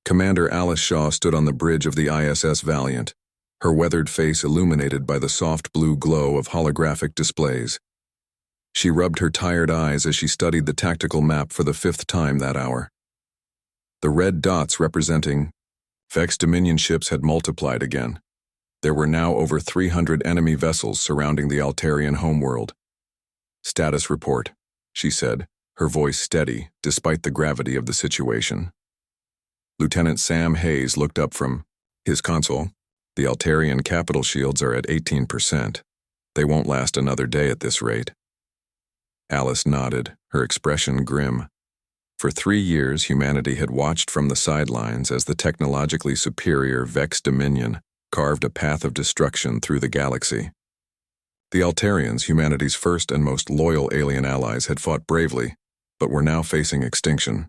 Commander Alice Shaw stood on the bridge of the ISS Valiant, her weathered face illuminated by the soft blue glow of holographic displays. She rubbed her tired eyes as she studied the tactical map for the 5th time that hour. The red dots representing Vex Dominion ships had multiplied again. There were now over 300 enemy vessels surrounding the Altarian homeworld. "Status report," she said, her voice steady despite the gravity of the situation. Lieutenant Sam Hayes looked up from his console. "The Altarian capital shields are at 18%. They won't last another day at this rate." Alice nodded, her expression grim. For 3 years, humanity had watched from the sidelines as the technologically superior Vex Dominion carved a path of destruction through the galaxy. The Altarians, humanity's first and most loyal alien allies, had fought bravely, but were now facing extinction.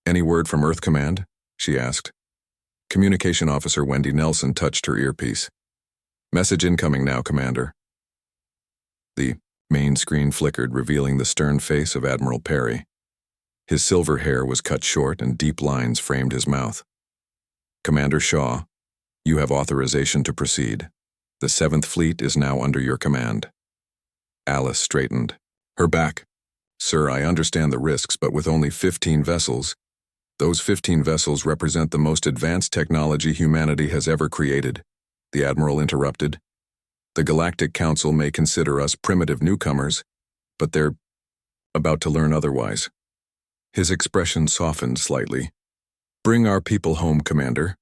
"Any word from Earth Command?" she asked. Communication Officer Wendy Nelson touched her earpiece. "Message incoming now, Commander." The main screen flickered, revealing the stern face of Admiral Perry. His silver hair was cut short and deep lines framed his mouth. "Commander Shaw, you have authorization to proceed. The 7th Fleet is now under your command." Alice straightened. Her back. "Sir, I understand the risks, but with only 15 vessels, those 15 vessels represent the most advanced technology humanity has ever created," the Admiral interrupted. "The Galactic Council may consider us primitive newcomers, but they're about to learn otherwise." His expression softened slightly. "Bring our people home, Commander."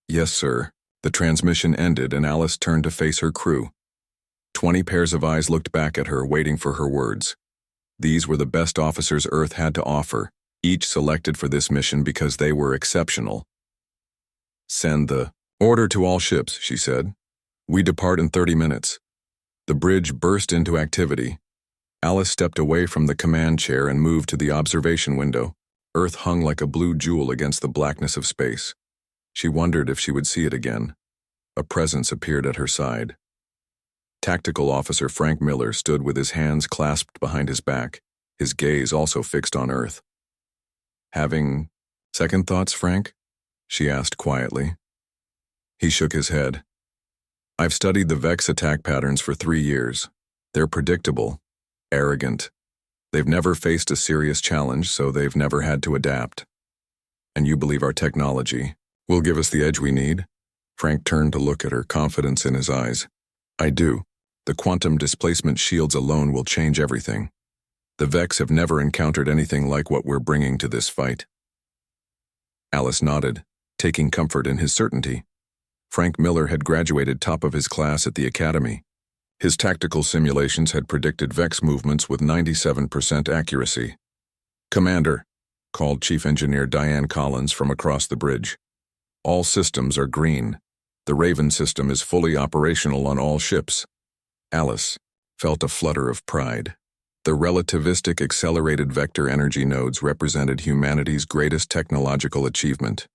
"Yes, sir." The transmission ended and Alice turned to face her crew. 20 pairs of eyes looked back at her, waiting for her words. These were the best officers Earth had to offer, each selected for this mission because they were exceptional. "Send the order to all ships," she said. "We depart in 30 minutes." The bridge burst into activity. Alice stepped away from the command chair and moved to the observation window. Earth hung like a blue jewel against the blackness of space. She wondered if she would see it again. A presence appeared at her side. Tactical Officer Frank Miller stood with his hands clasped behind his back, his gaze also fixed on Earth. "Having second thoughts, Frank?" she asked quietly. He shook his head. "I've studied the Vex attack patterns for 3 years. They're predictable, arrogant. They've never faced a serious challenge, so they've never had to adapt. And you believe our technology will give us the edge we need?" Frank turned to look at her, confidence in his eyes. "I do. The quantum displacement shields alone will change everything. The Vex have never encountered anything like what we're bringing to this fight." Alice nodded, taking comfort in his certainty. Frank Miller had graduated top of his class at the Academy. His tactical simulations had predicted Vex movements with 97% accuracy. "Commander," called Chief Engineer Diane Collins from across the bridge. "All systems are green. The Raven system is fully operational on all ships." Alice felt a flutter of pride. The relativistic accelerated vector energy nodes represented humanity's greatest technological achievement.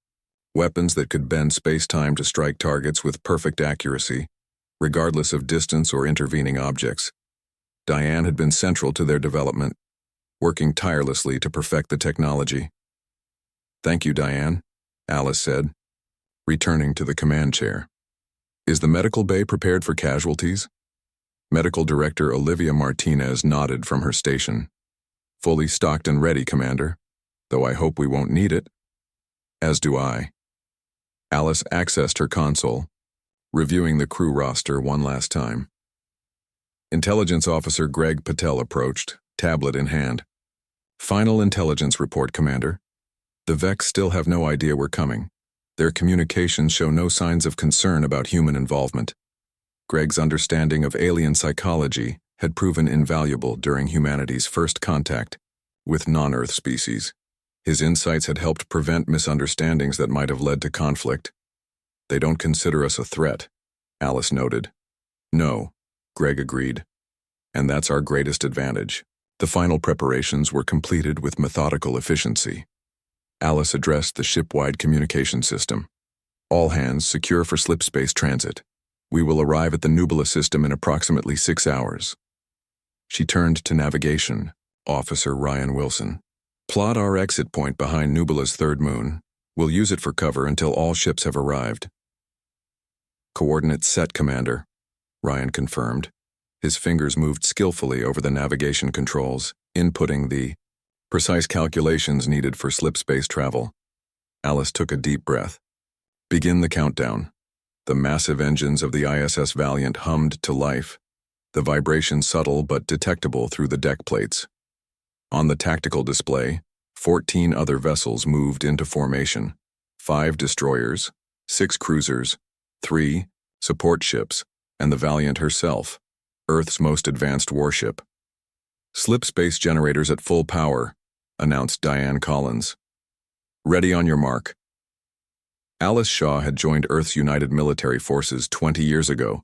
Weapons that could bend space-time to strike targets with perfect accuracy, regardless of distance or intervening objects. Diane had been central to their development, working tirelessly to perfect the technology. "Thank you, Diane," Alice said, returning to the command chair. "Is the medical bay prepared for casualties?" Medical Director Olivia Martinez nodded from her station. "Fully stocked and ready, Commander, though I hope we won't need it." "As do I." Alice accessed her console, reviewing the crew roster one last time. Intelligence Officer Greg Patel approached, tablet in hand. "Final intelligence report, Commander. The Vex still have no idea we're coming. Their communications show no signs of concern about human involvement." Greg's understanding of alien psychology had proven invaluable during humanity's first contact with non-Earth species. His insights had helped prevent misunderstandings that might have led to conflict. "They don't consider us a threat," Alice noted. "No," Greg agreed. "And that's our greatest advantage." The final preparations were completed with methodical efficiency. Alice addressed the ship-wide communication system. "All hands secure for slipspace transit. We will arrive at the Nubula system in approximately 6 hours." She turned to navigation, Officer Ryan Wilson. "Plot our exit point behind Nubula's third moon. We'll use it for cover until all ships have arrived. Coordinates set, Commander, Ryan confirmed. His fingers moved skillfully over the navigation controls, inputting the precise calculations needed for slip-space travel. Alice took a deep breath. Begin the countdown. The massive engines of the ISS Valiant hummed to life, the vibration subtle but detectable through the deck plates. On the tactical display, 14 other vessels moved into formation. 5 destroyers, 6 cruisers, 3 support ships, and the Valiant herself, Earth's most advanced warship. Slip-space generators at full power, announced Diane Collins. Ready on your mark. Alice Shaw had joined Earth's United Military Forces 20 years ago,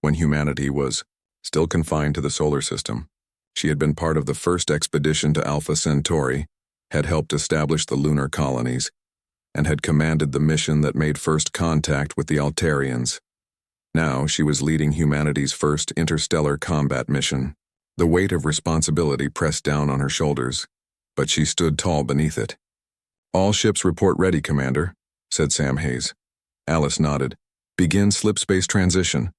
when humanity was still confined to the solar system. She had been part of the first expedition to Alpha Centauri, had helped establish the lunar colonies, and had commanded the mission that made first contact with the Altarians. Now she was leading humanity's first interstellar combat mission. The weight of responsibility pressed down on her shoulders, but she stood tall beneath it. All ships report ready, Commander, said Sam Hayes. Alice nodded. Begin slip-space transition.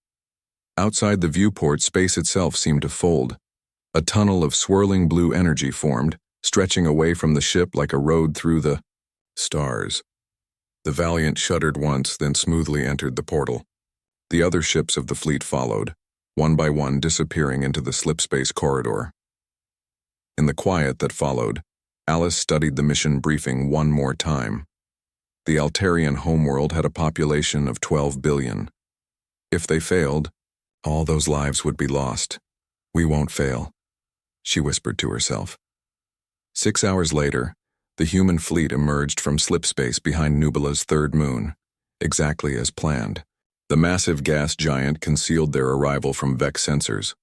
Outside the viewport, space itself seemed to fold. A tunnel of swirling blue energy formed, stretching away from the ship like a road through the stars. The Valiant shuddered once, then smoothly entered the portal. The other ships of the fleet followed, one by one disappearing into the slip-space corridor. In the quiet that followed, Alice studied the mission briefing one more time. The Altarian homeworld had a population of 12 billion. If they failed, all those lives would be lost. We won't fail, she whispered to herself. 6 hours later, the human fleet emerged from slip-space behind Nubula's third moon, exactly as planned. The massive gas giant concealed their arrival from Vex sensors.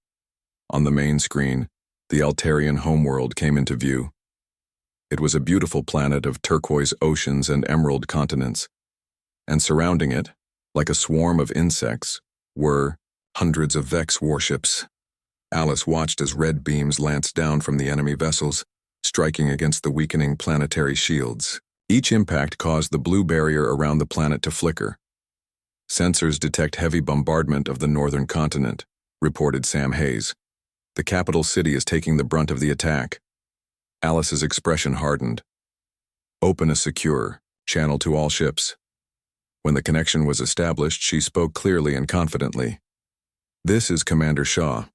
On the main screen, the Altarian homeworld came into view. It was a beautiful planet of turquoise oceans and emerald continents, and surrounding it, like a swarm of insects, were hundreds of Vex warships. Alice watched as red beams lanced down from the enemy vessels, striking against the weakening planetary shields. Each impact caused the blue barrier around the planet to flicker. Sensors detect heavy bombardment of the northern continent, reported Sam Hayes. The capital city is taking the brunt of the attack. Alice's expression hardened. Open a secure channel to all ships. When the connection was established, she spoke clearly and confidently. This is Commander Shaw.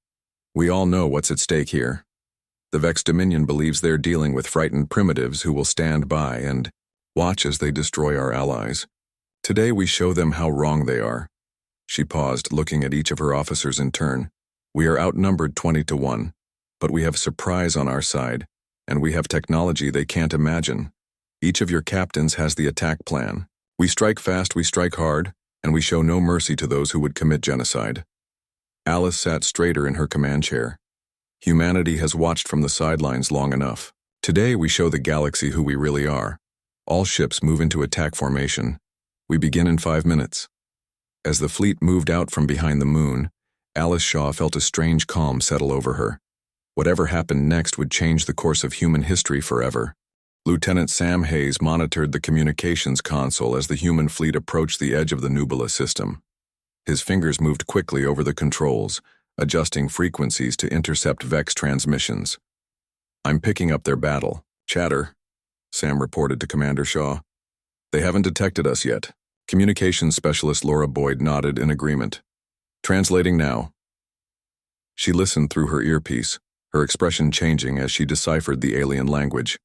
We all know what's at stake here. The Vex Dominion believes they're dealing with frightened primitives who will stand by and watch as they destroy our allies. Today we show them how wrong they are. She paused, looking at each of her officers in turn. We are outnumbered 20-1, but we have surprise on our side, and we have technology they can't imagine. Each of your captains has the attack plan. We strike fast, we strike hard, and we show no mercy to those who would commit genocide. Alice sat straighter in her command chair. Humanity has watched from the sidelines long enough. Today we show the galaxy who we really are. All ships move into attack formation. We begin in 5 minutes. As the fleet moved out from behind the moon, Alice Shaw felt a strange calm settle over her. Whatever happened next would change the course of human history forever. Lieutenant Sam Hayes monitored the communications console as the human fleet approached the edge of the Nubula system. His fingers moved quickly over the controls, adjusting frequencies to intercept Vex transmissions. I'm picking up their battle chatter, Sam reported to Commander Shaw. They haven't detected us yet. Communications specialist Laura Boyd nodded in agreement. Translating now. She listened through her earpiece, her expression changing as she deciphered the alien language.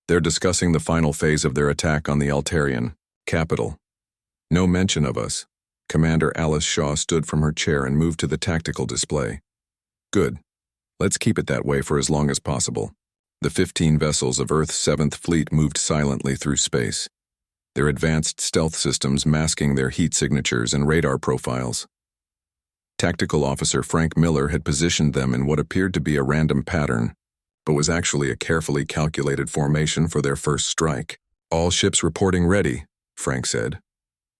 They're discussing the final phase of their attack on the Altarian capital. No mention of us. Commander Alice Shaw stood from her chair and moved to the tactical display. Good. Let's keep it that way for as long as possible. The 15 vessels of Earth's 7th Fleet moved silently through space, their advanced stealth systems masking their heat signatures and radar profiles. Tactical Officer Frank Miller had positioned them in what appeared to be a random pattern, but was actually a carefully calculated formation for their first strike. All ships reporting ready, Frank said.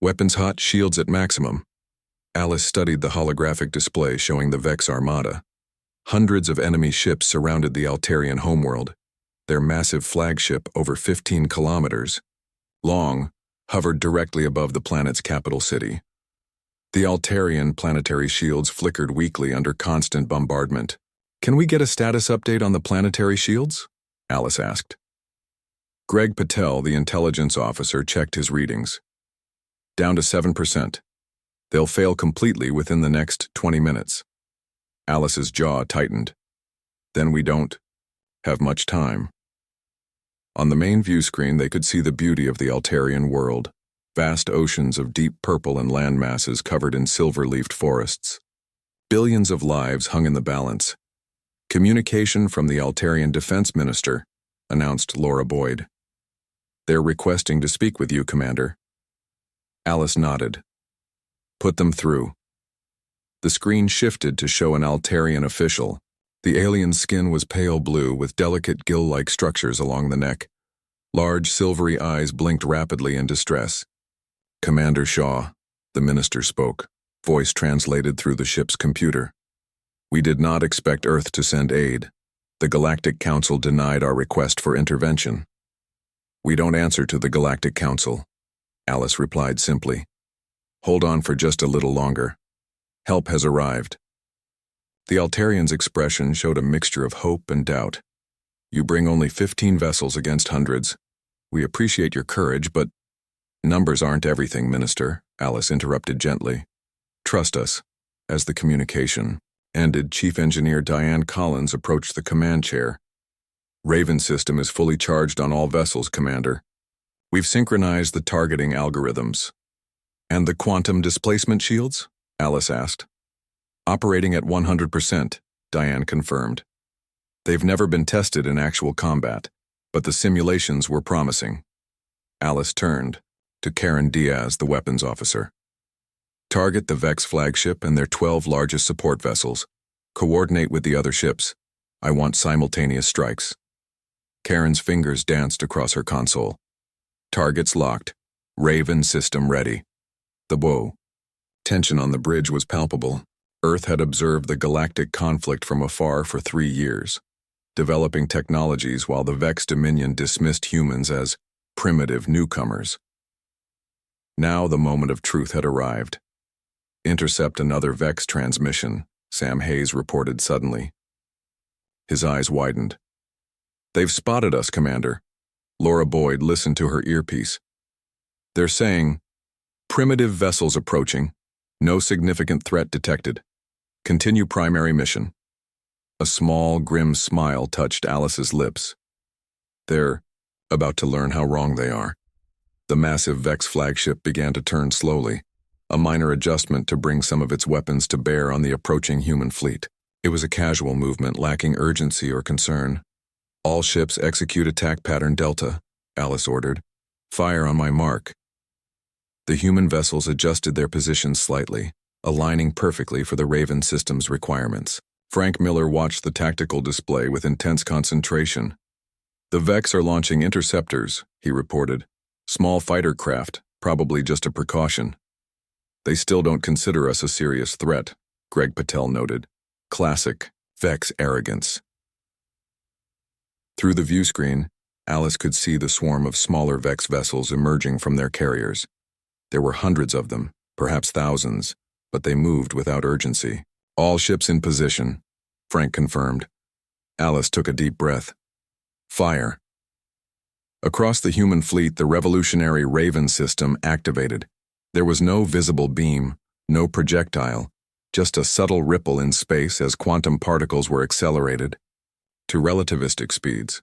Weapons hot, shields at maximum. Alice studied the holographic display showing the Vex Armada. Hundreds of enemy ships surrounded the Altarian homeworld, their massive flagship over 15 kilometers, long, hovered directly above the planet's capital city. The Altarian planetary shields flickered weakly under constant bombardment. "Can we get a status update on the planetary shields?" Alice asked. Greg Patel, the intelligence officer, checked his readings. "Down to 7%. They'll fail completely within the next 20 minutes. Alice's jaw tightened. "Then we don't have much time." On the main view screen, they could see the beauty of the Altarian world. Vast oceans of deep purple and land masses covered in silver-leafed forests. Billions of lives hung in the balance. "Communication from the Altarian Defense Minister," announced Laura Boyd. "They're requesting to speak with you, Commander." Alice nodded. "Put them through." The screen shifted to show an Altarian official. The alien's skin was pale blue with delicate gill-like structures along the neck. Large silvery eyes blinked rapidly in distress. "Commander Shaw," the minister spoke, voice translated through the ship's computer. "We did not expect Earth to send aid. The Galactic Council denied our request for intervention." "We don't answer to the Galactic Council," Alice replied simply. "Hold on for just a little longer. Help has arrived." The Altarian's expression showed a mixture of hope and doubt. "You bring only 15 vessels against hundreds. We appreciate your courage, but—" "Numbers aren't everything, Minister," Alice interrupted gently. "Trust us." As the communication ended, Chief Engineer Diane Collins approached the command chair. "Raven system is fully charged on all vessels, Commander. We've synchronized the targeting algorithms." "And the quantum displacement shields?" Alice asked. "Operating at 100%, Diane confirmed. They've never been tested in actual combat, but the simulations were promising." Alice turned to Karen Diaz, the weapons officer. "Target the Vex flagship and their 12 largest support vessels. Coordinate with the other ships. I want simultaneous strikes." Karen's fingers danced across her console. "Targets locked. Raven system ready." The whoa. Tension on the bridge was palpable. Earth had observed the galactic conflict from afar for 3 years, developing technologies while the Vex Dominion dismissed humans as primitive newcomers. Now the moment of truth had arrived. "Intercept another Vex transmission," Sam Hayes reported suddenly. His eyes widened. "They've spotted us, Commander." Laura Boyd listened to her earpiece. "They're saying, 'Primitive vessels approaching. No significant threat detected. Continue primary mission.'" A small, grim smile touched Alice's lips. "They're about to learn how wrong they are." The massive Vex flagship began to turn slowly, a minor adjustment to bring some of its weapons to bear on the approaching human fleet. It was a casual movement lacking urgency or concern. "All ships execute attack pattern Delta," Alice ordered. "Fire on my mark." The human vessels adjusted their positions slightly, aligning perfectly for the Raven system's requirements. Frank Miller watched the tactical display with intense concentration. "The Vex are launching interceptors," he reported. "Small fighter craft, probably just a precaution." "They still don't consider us a serious threat," Greg Patel noted. Classic Vex arrogance. Through the view screen, Alice could see the swarm of smaller Vex vessels emerging from their carriers. There were hundreds of them, perhaps thousands, but they moved without urgency. "All ships in position," Frank confirmed. Alice took a deep breath. "Fire." Across the human fleet, the revolutionary Raven system activated. There was no visible beam, no projectile, just a subtle ripple in space as quantum particles were accelerated to relativistic speeds.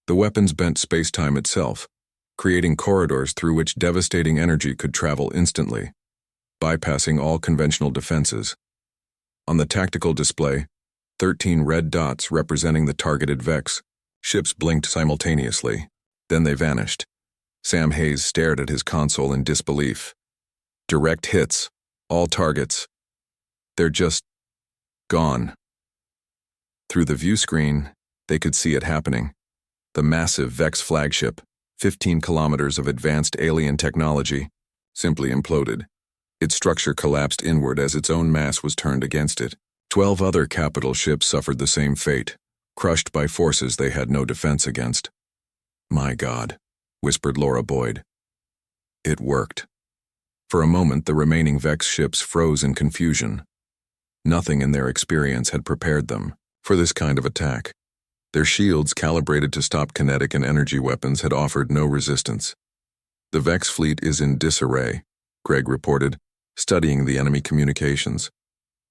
The weapons bent space-time itself, creating corridors through which devastating energy could travel instantly, bypassing all conventional defenses. On the tactical display, 13 red dots representing the targeted Vex. Ships blinked simultaneously. Then they vanished. Sam Hayes stared at his console in disbelief. "Direct hits. All targets. They're just gone." Through the view screen, they could see it happening. The massive Vex flagship, 15 kilometers of advanced alien technology, simply imploded. Its structure collapsed inward as its own mass was turned against it. 12 other capital ships suffered the same fate, crushed by forces they had no defense against. "My God, whispered Laura Boyd. It worked. For a moment, the remaining Vex ships froze in confusion. Nothing in their experience had prepared them for this kind of attack. Their shields, calibrated to stop kinetic and energy weapons, had offered no resistance. The Vex fleet is in disarray, Greg reported, studying the enemy communications.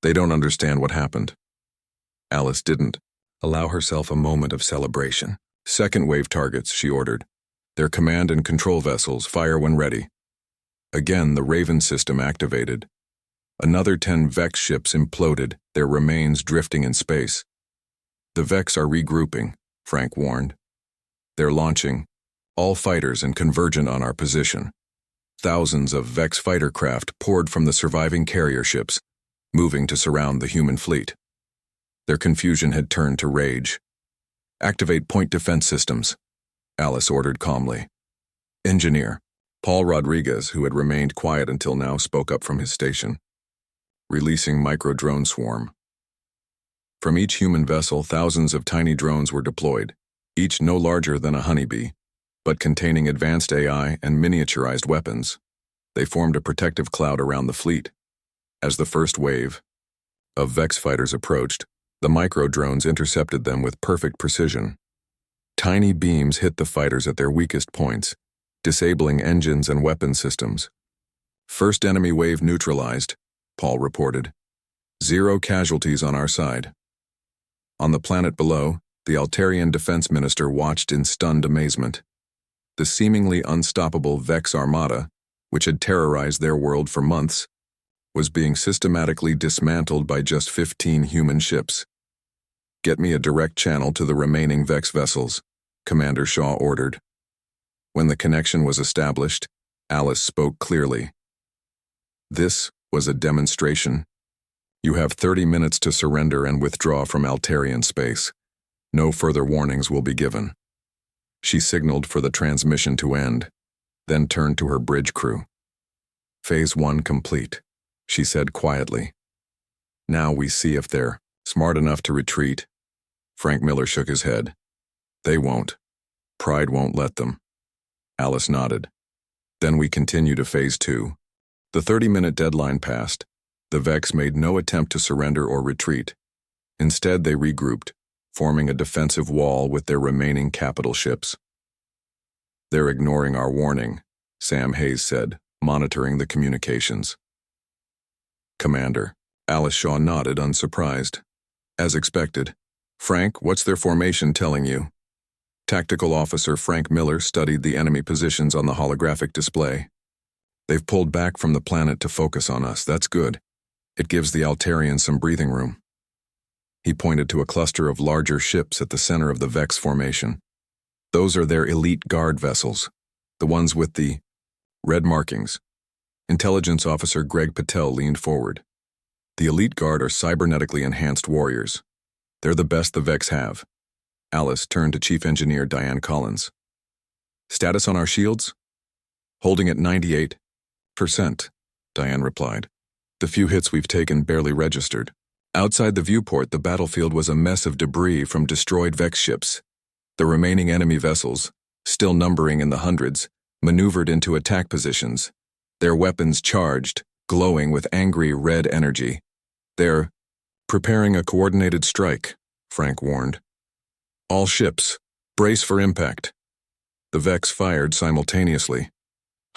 They don't understand what happened. Alice didn't allow herself a moment of celebration. Second wave targets, she ordered. Their command and control vessels, fire when ready. Again, the Raven system activated. Another 10 Vex ships imploded, their remains drifting in space. The Vex are regrouping, Frank warned. They're launching, all fighters and convergent on our position. Thousands of Vex fighter craft poured from the surviving carrier ships, moving to surround the human fleet. Their confusion had turned to rage. Activate point defense systems, Alice ordered calmly. Engineer, Paul Rodriguez, who had remained quiet until now, spoke up from his station. Releasing micro-drone swarm. From each human vessel, thousands of tiny drones were deployed, each no larger than a honeybee, but containing advanced AI and miniaturized weapons. They formed a protective cloud around the fleet. As the first wave of Vex fighters approached, the micro-drones intercepted them with perfect precision. Tiny beams hit the fighters at their weakest points, disabling engines and weapon systems. First enemy wave neutralized, Paul reported. 0 casualties on our side. On the planet below, the Altarian defense minister watched in stunned amazement. The seemingly unstoppable Vex armada, which had terrorized their world for months, was being systematically dismantled by just 15 human ships. Get me a direct channel to the remaining Vex vessels, Commander Shaw ordered. When the connection was established, Alice spoke clearly. This was a demonstration. You have 30 minutes to surrender and withdraw from Altarian space. No further warnings will be given. She signaled for the transmission to end, then turned to her bridge crew. Phase 1 complete, she said quietly. Now we see if they're smart enough to retreat. Frank Miller shook his head. They won't. Pride won't let them. Alice nodded. Then we continue to Phase 2. The 30-minute deadline passed. The Vex made no attempt to surrender or retreat. Instead, they regrouped, forming a defensive wall with their remaining capital ships. They're ignoring our warning, Sam Hayes said, monitoring the communications. Commander, Alice Shaw nodded, unsurprised. As expected. Frank, what's their formation telling you? Tactical Officer Frank Miller studied the enemy positions on the holographic display. They've pulled back from the planet to focus on us. That's good. It gives the Altarians some breathing room. He pointed to a cluster of larger ships at the center of the Vex formation. Those are their elite guard vessels, the ones with the red markings. Intelligence Officer Greg Patel leaned forward. The elite guard are cybernetically enhanced warriors. They're the best the Vex have. Alice turned to Chief Engineer Diane Collins. Status on our shields? Holding at 98%, Diane replied. The few hits we've taken barely registered. Outside the viewport, the battlefield was a mess of debris from destroyed Vex ships. The remaining enemy vessels, still numbering in the hundreds, maneuvered into attack positions, their weapons charged, glowing with angry red energy. They're preparing a coordinated strike, Frank warned. All ships, brace for impact. The Vex fired simultaneously.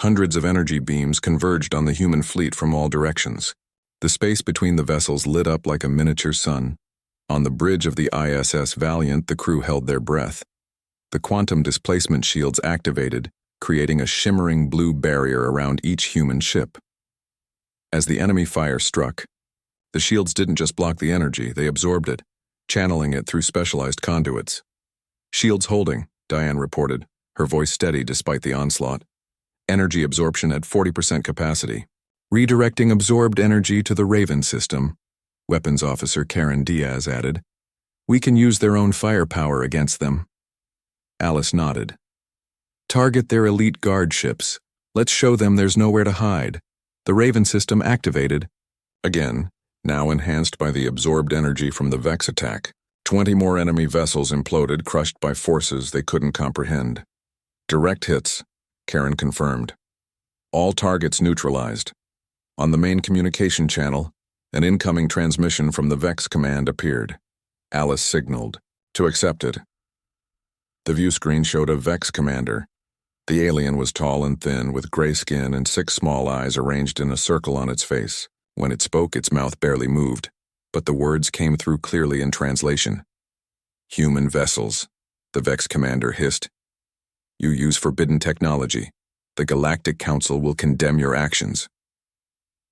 Hundreds of energy beams converged on the human fleet from all directions. The space between the vessels lit up like a miniature sun. On the bridge of the ISS Valiant, the crew held their breath. The quantum displacement shields activated, creating a shimmering blue barrier around each human ship. As the enemy fire struck, the shields didn't just block the energy, they absorbed it, channeling it through specialized conduits. Shields holding, Diane reported, her voice steady despite the onslaught. Energy absorption at 40% capacity. Redirecting absorbed energy to the Raven system, Weapons Officer Karen Diaz added. We can use their own firepower against them. Alice nodded. Target their elite guard ships. Let's show them there's nowhere to hide. The Raven system activated. Again, now enhanced by the absorbed energy from the Vex attack. 20 more enemy vessels imploded, crushed by forces they couldn't comprehend. Direct hits, Karen confirmed. All targets neutralized. On the main communication channel, an incoming transmission from the Vex command appeared. Alice signaled to accept it. The view screen showed a Vex commander. The alien was tall and thin, with gray skin and 6 small eyes arranged in a circle on its face. When it spoke, its mouth barely moved, but the words came through clearly in translation. "Human vessels," the Vex commander hissed. "You use forbidden technology. The Galactic Council will condemn your actions."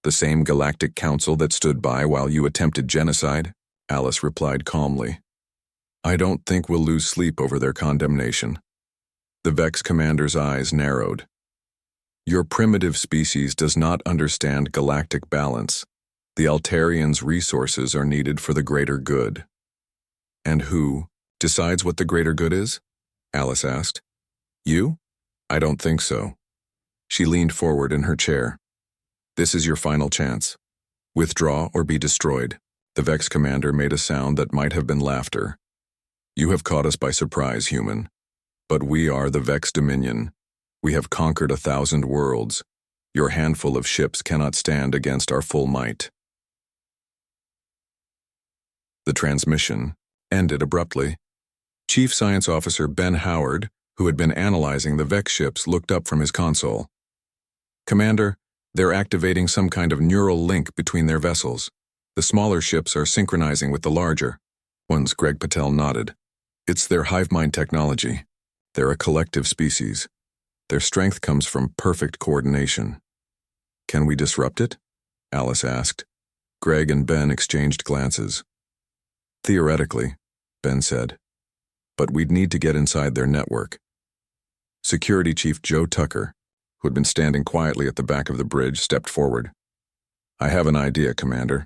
"The same Galactic Council that stood by while you attempted genocide?" Alice replied calmly. "I don't think we'll lose sleep over their condemnation." The Vex commander's eyes narrowed. "Your primitive species does not understand galactic balance. The Altarians' resources are needed for the greater good." "And who decides what the greater good is?" Alice asked. "You? I don't think so." She leaned forward in her chair. "This is your final chance. Withdraw or be destroyed." The Vex commander made a sound that might have been laughter. "You have caught us by surprise, human. But we are the Vex Dominion. We have conquered 1,000 worlds. Your handful of ships cannot stand against our full might." The transmission ended abruptly. Chief Science Officer Ben Howard, who had been analyzing the Vex ships, looked up from his console. "Commander, they're activating some kind of neural link between their vessels. The smaller ships are synchronizing with the larger ones." Greg Patel nodded. "It's their hive mind technology. They're a collective species. Their strength comes from perfect coordination." "Can we disrupt it?" Alice asked. Greg and Ben exchanged glances. "Theoretically," Ben said. "But we'd need to get inside their network." Security Chief Joe Tucker, who had been standing quietly at the back of the bridge, stepped forward. "I have an idea, Commander.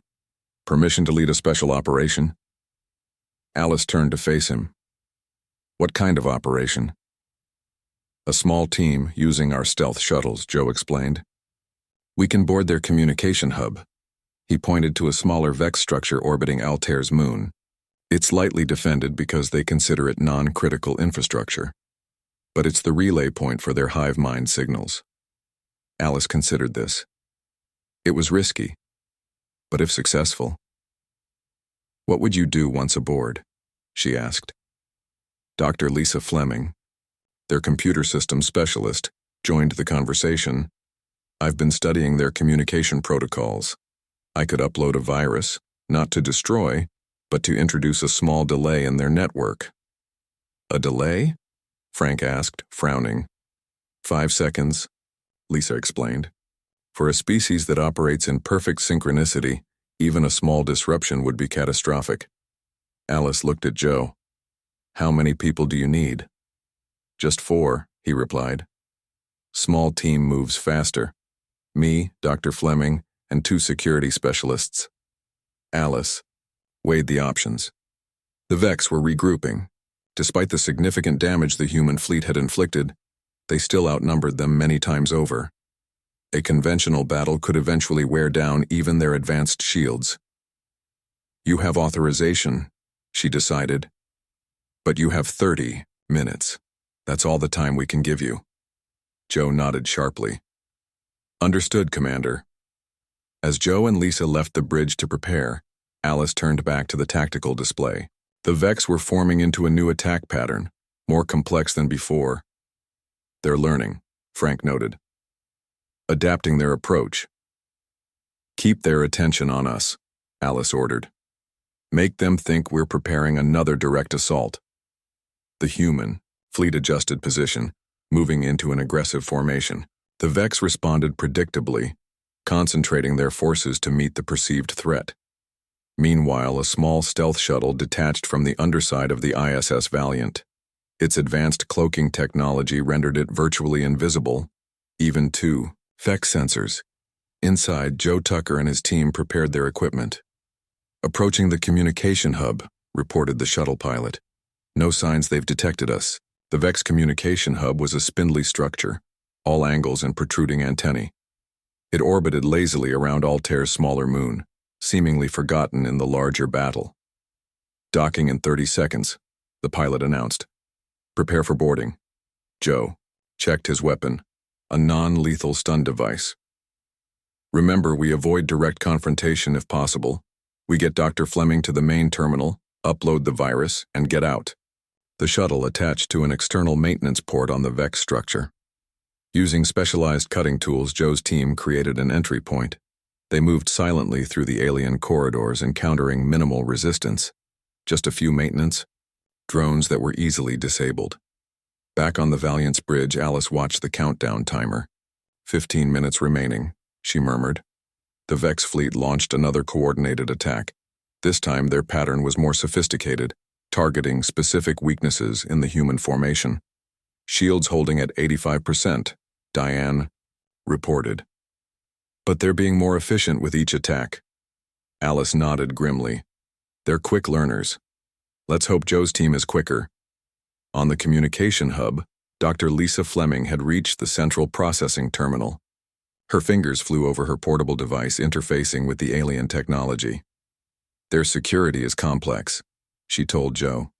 Permission to lead a special operation?" Alice turned to face him. "What kind of operation?" "A small team using our stealth shuttles," Joe explained. "We can board their communication hub." He pointed to a smaller Vex structure orbiting Altair's moon. "It's lightly defended because they consider it non-critical infrastructure. But it's the relay point for their hive mind signals." Alice considered this. It was risky, but if successful. "What would you do once aboard?" she asked. Dr. Lisa Fleming, their computer systems specialist, joined the conversation. "I've been studying their communication protocols. I could upload a virus, not to destroy, but to introduce a small delay in their network." "A delay?" Frank asked, frowning. 5 seconds, Lisa explained. "For a species that operates in perfect synchronicity, even a small disruption would be catastrophic." Alice looked at Joe. "How many people do you need?" "Just 4, he replied. "Small team moves faster. Me, Dr. Fleming, and 2 security specialists." Alice weighed the options. The Vex were regrouping. Despite the significant damage the human fleet had inflicted, they still outnumbered them many times over. A conventional battle could eventually wear down even their advanced shields. "You have authorization," she decided. "But you have 30 minutes. That's all the time we can give you." Joe nodded sharply. "Understood, Commander." As Joe and Lisa left the bridge to prepare, Alice turned back to the tactical display. The Vex were forming into a new attack pattern, more complex than before. "They're learning," Frank noted. "Adapting their approach." "Keep their attention on us," Alice ordered. "Make them think we're preparing another direct assault." The human fleet adjusted position, moving into an aggressive formation. The Vex responded predictably, concentrating their forces to meet the perceived threat. Meanwhile, a small stealth shuttle detached from the underside of the ISS Valiant. Its advanced cloaking technology rendered it virtually invisible, even to Vex sensors. Inside, Joe Tucker and his team prepared their equipment. "Approaching the communication hub," reported the shuttle pilot. "No signs they've detected us." The Vex communication hub was a spindly structure, all angles and protruding antennae. It orbited lazily around Altair's smaller moon, seemingly forgotten in the larger battle. "Docking in 30 seconds, the pilot announced. "Prepare for boarding." Joe checked his weapon. a non-lethal stun device. Remember, we avoid direct confrontation if possible. We get Dr. Fleming to the main terminal, upload the virus, and get out. The shuttle attached to an external maintenance port on the VEX structure. Using specialized cutting tools, Joe's team created an entry point. They moved silently through the alien corridors, encountering minimal resistance. Just a few maintenance drones that were easily disabled. Back on the Valiant's bridge, Alice watched the countdown timer. 15 minutes remaining, she murmured. The VEX fleet launched another coordinated attack. This time their pattern was more sophisticated, targeting specific weaknesses in the human formation. Shields holding at 85%, Diane reported. But they're being more efficient with each attack. Alice nodded grimly. They're quick learners. Let's hope Joe's team is quicker. On the communication hub, Dr. Lisa Fleming had reached the central processing terminal. Her fingers flew over her portable device interfacing with the alien technology. Their security is complex, she told Joe.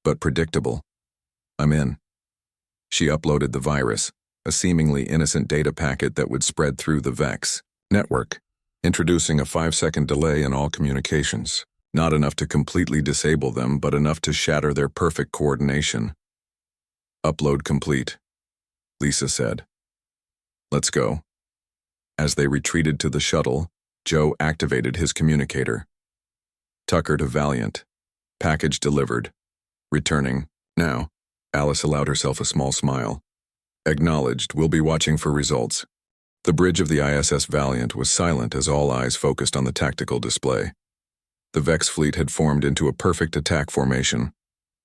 But predictable. I'm in. She uploaded the virus, a seemingly innocent data packet that would spread through the VEX network, introducing a 5-second delay in all communications. Not enough to completely disable them, but enough to shatter their perfect coordination. Upload complete, Lisa said. Let's go. As they retreated to the shuttle, Joe activated his communicator. Tucker to Valiant. Package delivered. Returning. Now. Alice allowed herself a small smile. Acknowledged. We'll be watching for results. The bridge of the ISS Valiant was silent as all eyes focused on the tactical display. The VEX fleet had formed into a perfect attack formation.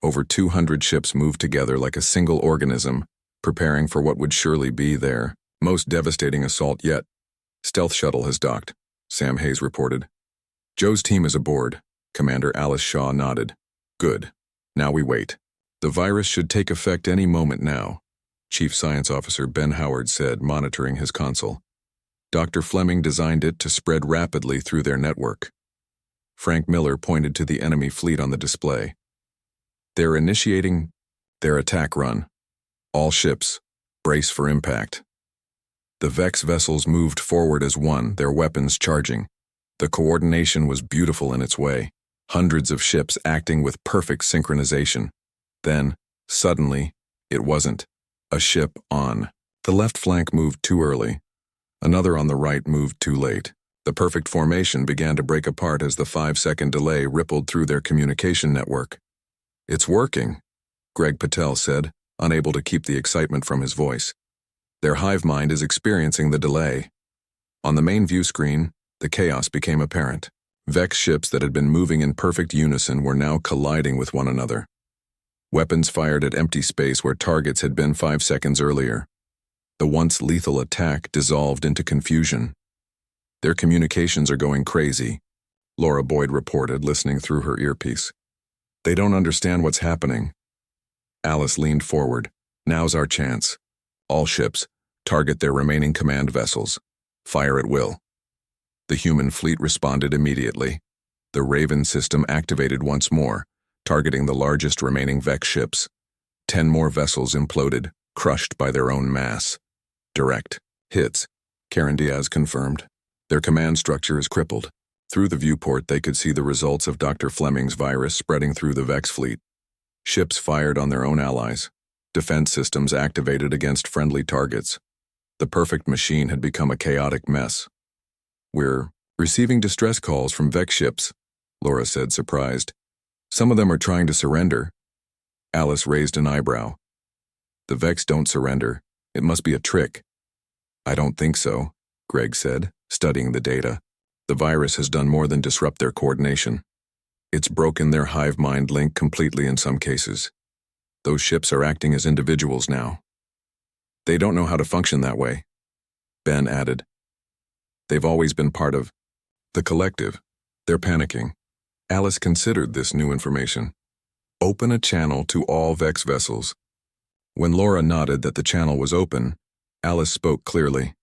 Over 200 ships moved together like a single organism, preparing for what would surely be their most devastating assault yet. Stealth shuttle has docked, Sam Hayes reported. Joe's team is aboard. Commander Alice Shaw nodded. Good. Now we wait. The virus should take effect any moment now, Chief Science Officer Ben Howard said, monitoring his console. Dr. Fleming designed it to spread rapidly through their network. Frank Miller pointed to the enemy fleet on the display. They're initiating their attack run. All ships, brace for impact. The VEX vessels moved forward as one, their weapons charging. The coordination was beautiful in its way, hundreds of ships acting with perfect synchronization. Then, suddenly, it wasn't. A ship on the left flank moved too early. Another on the right moved too late. The perfect formation began to break apart as the 5-second delay rippled through their communication network. It's working, Greg Patel said, unable to keep the excitement from his voice. Their hive mind is experiencing the delay. On the main view screen, the chaos became apparent. VEX ships that had been moving in perfect unison were now colliding with one another. Weapons fired at empty space where targets had been 5 seconds earlier. The once lethal attack dissolved into confusion. Their communications are going crazy, Laura Boyd reported, listening through her earpiece. They don't understand what's happening. Alice leaned forward. Now's our chance. All ships, target their remaining command vessels. Fire at will. The human fleet responded immediately. The Raven system activated once more, targeting the largest remaining VEX ships. 10 more vessels imploded, crushed by their own mass. Direct hits, Karen Diaz confirmed. Their command structure is crippled. Through the viewport, they could see the results of Dr. Fleming's virus spreading through the VEX fleet. Ships fired on their own allies. Defense systems activated against friendly targets. The perfect machine had become a chaotic mess. We're receiving distress calls from VEX ships, Laura said, surprised. Some of them are trying to surrender. Alice raised an eyebrow. The VEX don't surrender. It must be a trick. I don't think so, Greg said, studying the data. The virus has done more than disrupt their coordination. It's broken their hive mind link completely in some cases. Those ships are acting as individuals now. They don't know how to function that way, Ben added. They've always been part of the collective. They're panicking. Alice considered this new information. Open a channel to all VEX vessels. When Laura nodded that the channel was open, Alice spoke clearly.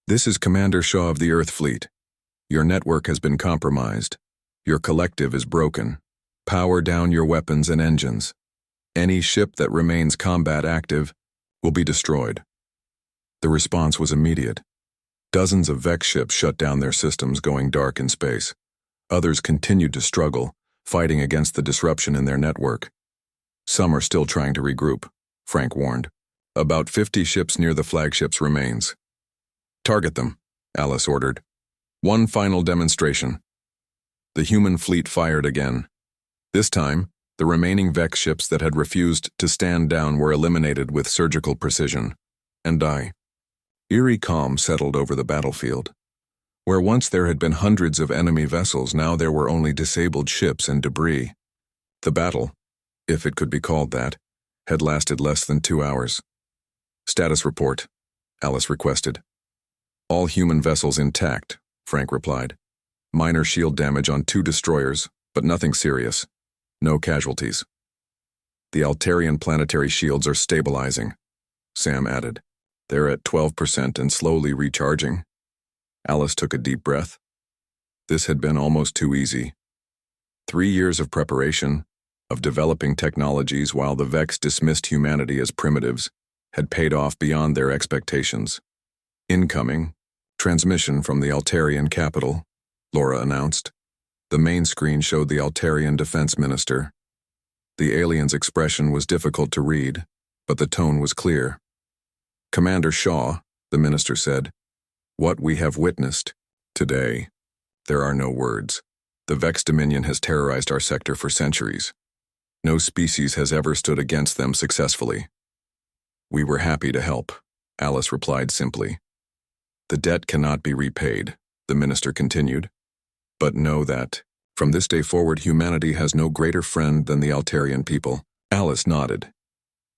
This is Commander Shaw of the Earth Fleet. Your network has been compromised. Your collective is broken. Power down your weapons and engines. Any ship that remains combat active will be destroyed. The response was immediate. Dozens of Vex ships shut down their systems, going dark in space. Others continued to struggle, fighting against the disruption in their network. Some are still trying to regroup, Frank warned. About 50 ships near the flagships remains. Target them, Alice ordered. One final demonstration. The human fleet fired again. This time, the remaining Vex ships that had refused to stand down were eliminated with surgical precision. And eerie calm settled over the battlefield. Where once there had been hundreds of enemy vessels, now there were only disabled ships and debris. The battle, if it could be called that, had lasted less than 2 hours. Status report, Alice requested. All human vessels intact, Frank replied. Minor shield damage on 2 destroyers, but nothing serious. No casualties. The Altarian planetary shields are stabilizing, Sam added. They're at 12% and slowly recharging. Alice took a deep breath. This had been almost too easy. 3 years of preparation, of developing technologies while the Vex dismissed humanity as primitives, had paid off beyond their expectations. Incoming, transmission from the Altarian capital, Laura announced. The main screen showed the Altarian defense minister. The alien's expression was difficult to read, but the tone was clear. Commander Shaw, the minister said, what we have witnessed today, there are no words. The Vex Dominion has terrorized our sector for centuries. No species has ever stood against them successfully. We were happy to help, Alice replied simply. The debt cannot be repaid, the minister continued. But know that, from this day forward, humanity has no greater friend than the Altarian people. Alice nodded.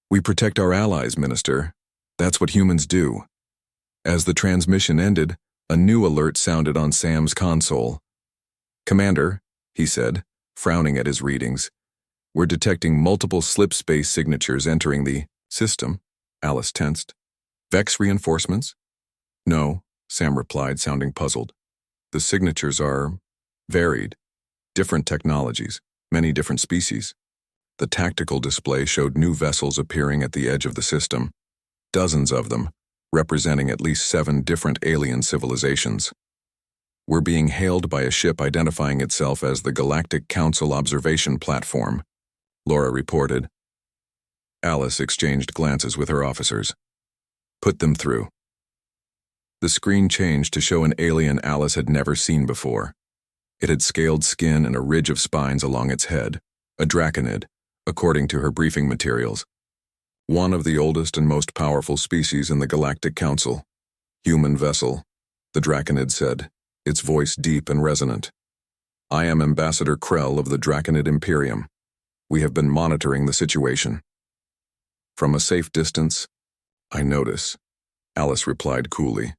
We protect our allies, Minister. That's what humans do. As the transmission ended, a new alert sounded on Sam's console. Commander, he said, frowning at his readings, we're detecting multiple slip space signatures entering the system. Alice tensed. Vex reinforcements? No, Sam replied, sounding puzzled. The signatures are varied. Different technologies, many different species. The tactical display showed new vessels appearing at the edge of the system. Dozens of them, representing at least 7 different alien civilizations. We're being hailed by a ship identifying itself as the Galactic Council Observation Platform, Laura reported. Alice exchanged glances with her officers. Put them through. The screen changed to show an alien Alice had never seen before. It had scaled skin and a ridge of spines along its head, a draconid, according to her briefing materials. One of the oldest and most powerful species in the Galactic Council. Human vessel, the draconid said, its voice deep and resonant. I am Ambassador Krell of the Draconid Imperium. We have been monitoring the situation. From a safe distance, I notice, Alice replied coolly.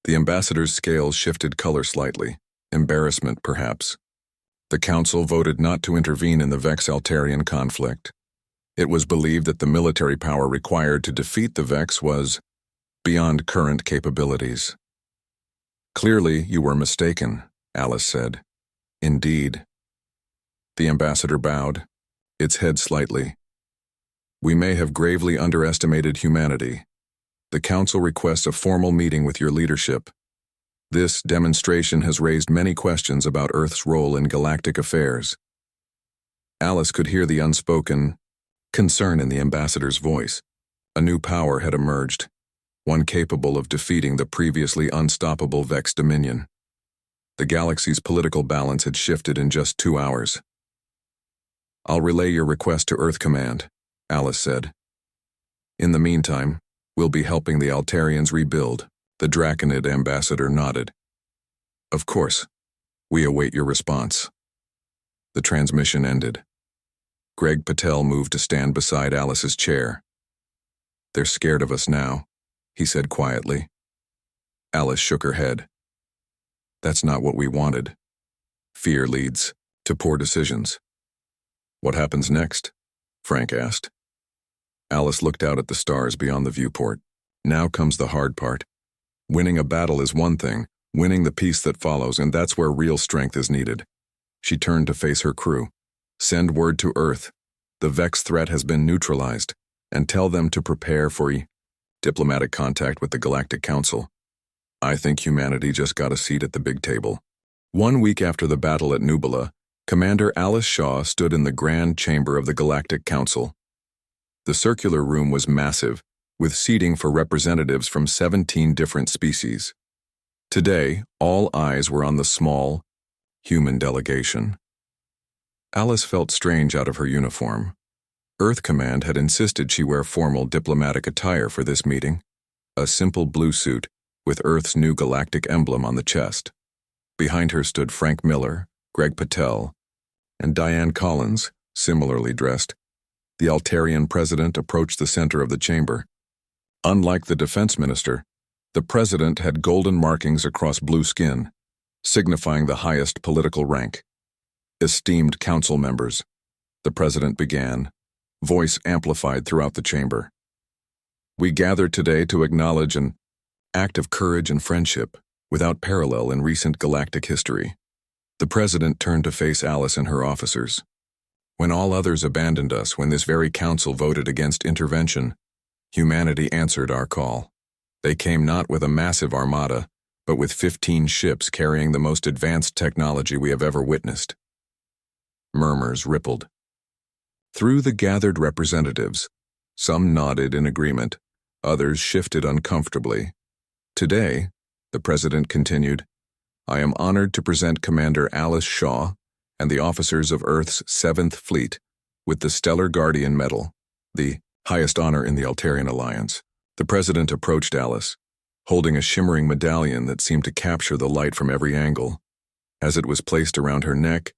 The ambassador's scales shifted color slightly, embarrassment perhaps. The council voted not to intervene in the Vex-Altarian conflict. It was believed that the military power required to defeat the Vex was beyond current capabilities. Clearly, you were mistaken, Alice said. Indeed. The ambassador bowed, its head slightly. We may have gravely underestimated humanity. The council requests a formal meeting with your leadership. This demonstration has raised many questions about Earth's role in galactic affairs. Alice could hear the unspoken concern in the ambassador's voice. A new power had emerged, one capable of defeating the previously unstoppable Vex Dominion. The galaxy's political balance had shifted in just 2 hours. I'll relay your request to Earth Command, Alice said. In the meantime, we'll be helping the Altarians rebuild. The Draconid ambassador nodded. Of course. We await your response. The transmission ended. Greg Patel moved to stand beside Alice's chair. They're scared of us now, he said quietly. Alice shook her head. That's not what we wanted. Fear leads to poor decisions. What happens next? Frank asked. Alice looked out at the stars beyond the viewport. Now comes the hard part. Winning a battle is one thing, winning the peace that follows, and that's where real strength is needed. She turned to face her crew. Send word to Earth. The Vex threat has been neutralized, and tell them to prepare for Diplomatic contact with the Galactic Council. I think humanity just got a seat at the big table. 1 week after the battle at Nubula, Commander Alice Shaw stood in the Grand Chamber of the Galactic Council. The circular room was massive, with seating for representatives from 17 different species. Today, all eyes were on the small, human delegation. Alice felt strange out of her uniform. Earth Command had insisted she wear formal diplomatic attire for this meeting, a simple blue suit with Earth's new galactic emblem on the chest. Behind her stood Frank Miller, Greg Patel, and Diane Collins, similarly dressed. The Altarian president approached the center of the chamber. Unlike the defense minister, the president had golden markings across blue skin, signifying the highest political rank. Esteemed council members, the president began, voice amplified throughout the chamber. We gather today to acknowledge an act of courage and friendship without parallel in recent galactic history. The president turned to face Alice and her officers. When all others abandoned us, when this very council voted against intervention, humanity answered our call. They came not with a massive armada, but with 15 ships carrying the most advanced technology we have ever witnessed. Murmurs rippled. Through the gathered representatives, some nodded in agreement, others shifted uncomfortably. Today, the president continued, I am honored to present Commander Alice Shaw and the officers of Earth's 7th Fleet with the Stellar Guardian Medal, the highest honor in the Altarian Alliance. The president approached Alice, holding a shimmering medallion that seemed to capture the light from every angle. As it was placed around her neck,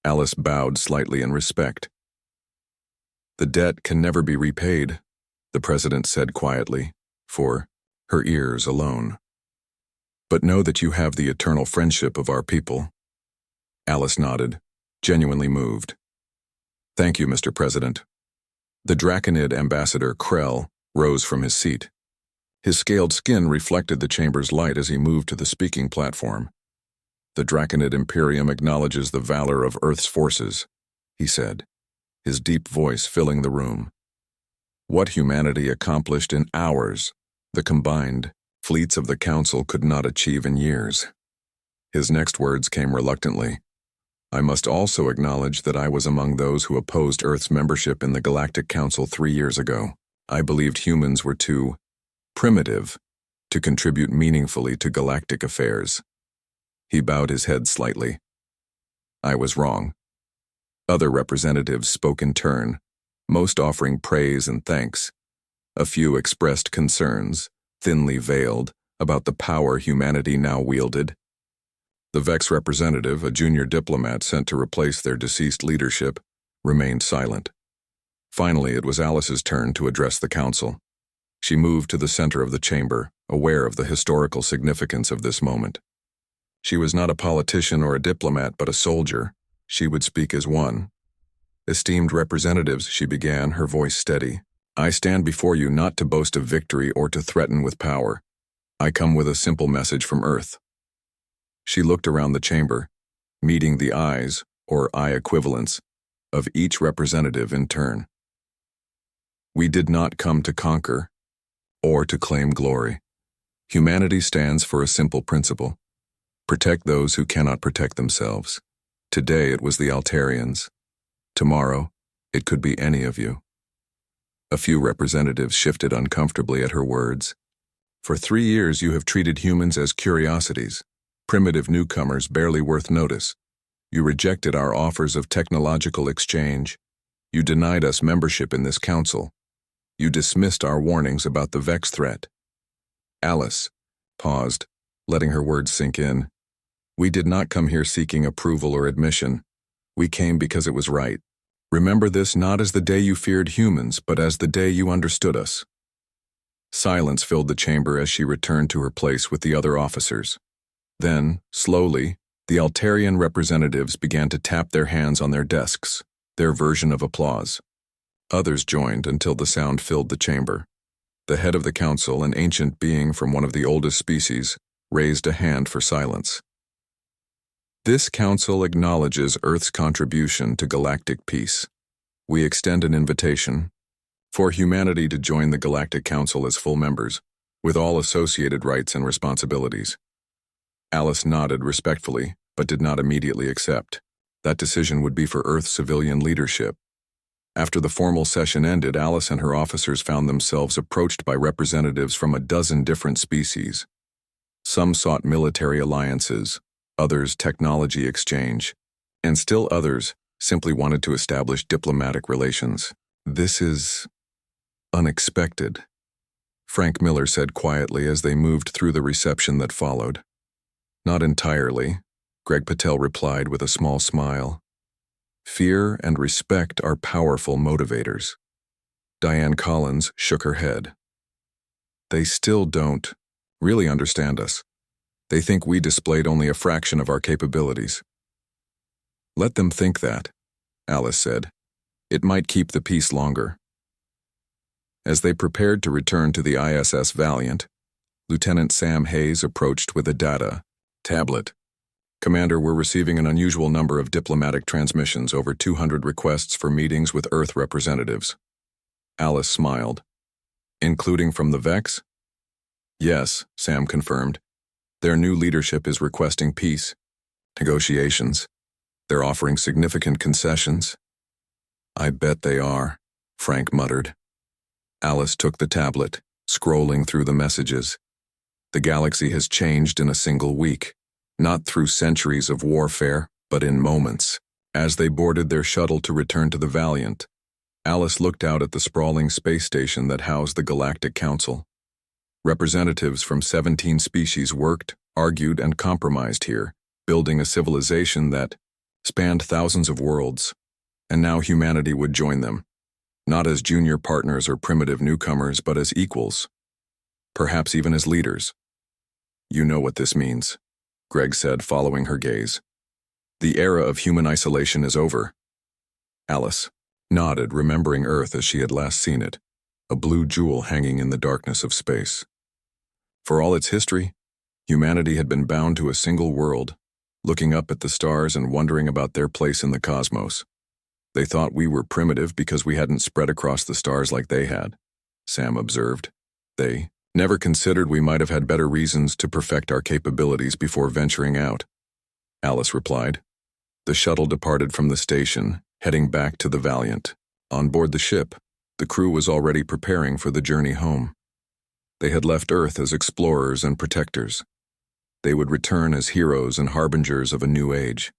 Alice bowed slightly in respect. The debt can never be repaid, the president said quietly, for her ears alone. But know that you have the eternal friendship of our people. Alice nodded, genuinely moved. Thank you, Mr. President. The Draconid ambassador, Krell, rose from his seat. His scaled skin reflected the chamber's light as he moved to the speaking platform. The Draconid Imperium acknowledges the valor of Earth's forces, he said, his deep voice filling the room. What humanity accomplished in hours, the combined fleets of the Council could not achieve in years. His next words came reluctantly. I must also acknowledge that I was among those who opposed Earth's membership in the Galactic Council 3 years ago. I believed humans were too primitive to contribute meaningfully to galactic affairs. He bowed his head slightly. I was wrong. Other representatives spoke in turn, most offering praise and thanks. A few expressed concerns, thinly veiled, about the power humanity now wielded. The Vex representative, a junior diplomat sent to replace their deceased leadership, remained silent. Finally, it was Alice's turn to address the council. She moved to the center of the chamber, aware of the historical significance of this moment. She was not a politician or a diplomat, but a soldier. She would speak as one. Esteemed representatives, she began, her voice steady. I stand before you not to boast of victory or to threaten with power. I come with a simple message from Earth. She looked around the chamber, meeting the eyes, or eye equivalents, of each representative in turn. We did not come to conquer, or to claim glory. Humanity stands for a simple principle. Protect those who cannot protect themselves. Today it was the Altarians. Tomorrow, it could be any of you. A few representatives shifted uncomfortably at her words. For 3 years you have treated humans as curiosities, primitive newcomers barely worth notice. You rejected our offers of technological exchange. You denied us membership in this council. You dismissed our warnings about the Vex threat. Alice paused, letting her words sink in. We did not come here seeking approval or admission. We came because it was right. Remember this not as the day you feared humans, but as the day you understood us. Silence filled the chamber as she returned to her place with the other officers. Then, slowly, the Altarian representatives began to tap their hands on their desks, their version of applause. Others joined until the sound filled the chamber. The head of the council, an ancient being from one of the oldest species, raised a hand for silence. This council acknowledges Earth's contribution to galactic peace. We extend an invitation. for humanity to join the Galactic Council as full members, with all associated rights and responsibilities. Alice nodded respectfully, but did not immediately accept. That decision would be for Earth civilian leadership. After the formal session ended, Alice and her officers found themselves approached by representatives from a dozen different species. Some sought military alliances, others technology exchange, and still others simply wanted to establish diplomatic relations. "This is unexpected," Frank Miller said quietly as they moved through the reception that followed. "Not entirely," Greg Patel replied with a small smile. "Fear and respect are powerful motivators." Diane Collins shook her head. "They still don't really understand us. They think we displayed only a fraction of our capabilities." "Let them think that," Alice said. "It might keep the peace longer." As they prepared to return to the ISS Valiant, Lieutenant Sam Hayes approached with a data tablet. "Commander, we're receiving an unusual number of diplomatic transmissions, over 200 requests for meetings with Earth representatives." Alice smiled. "Including from the Vex?" "Yes," Sam confirmed. "Their new leadership is requesting peace negotiations. They're offering significant concessions." "I bet they are," Frank muttered. Alice took the tablet, scrolling through the messages. The galaxy has changed in a single week, not through centuries of warfare, but in moments. As they boarded their shuttle to return to the Valiant, Alice looked out at the sprawling space station that housed the Galactic Council. Representatives from 17 species worked, argued, and compromised here, building a civilization that spanned thousands of worlds. And now humanity would join them, not as junior partners or primitive newcomers, but as equals, perhaps even as leaders. "You know what this means," Greg said, following her gaze. "The era of human isolation is over." Alice nodded, remembering Earth as she had last seen it, a blue jewel hanging in the darkness of space. For all its history, humanity had been bound to a single world, looking up at the stars and wondering about their place in the cosmos. "They thought we were primitive because we hadn't spread across the stars like they had," Sam observed. "They never considered we might have had better reasons to perfect our capabilities before venturing out," Alice replied. The shuttle departed from the station, heading back to the Valiant. On board the ship, the crew was already preparing for the journey home. They had left Earth as explorers and protectors. They would return as heroes and harbingers of a new age.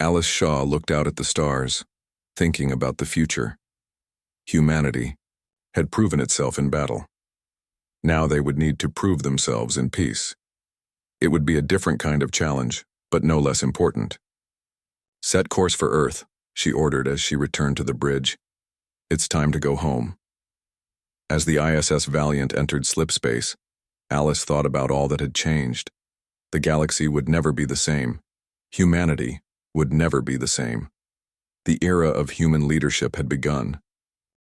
Alice Shaw looked out at the stars, thinking about the future. Humanity had proven itself in battle. Now they would need to prove themselves in peace. It would be a different kind of challenge, but no less important. "Set course for Earth," she ordered as she returned to the bridge. "It's time to go home." As the ISS Valiant entered slipspace, Alice thought about all that had changed. The galaxy would never be the same. Humanity would never be the same. The era of human leadership had begun,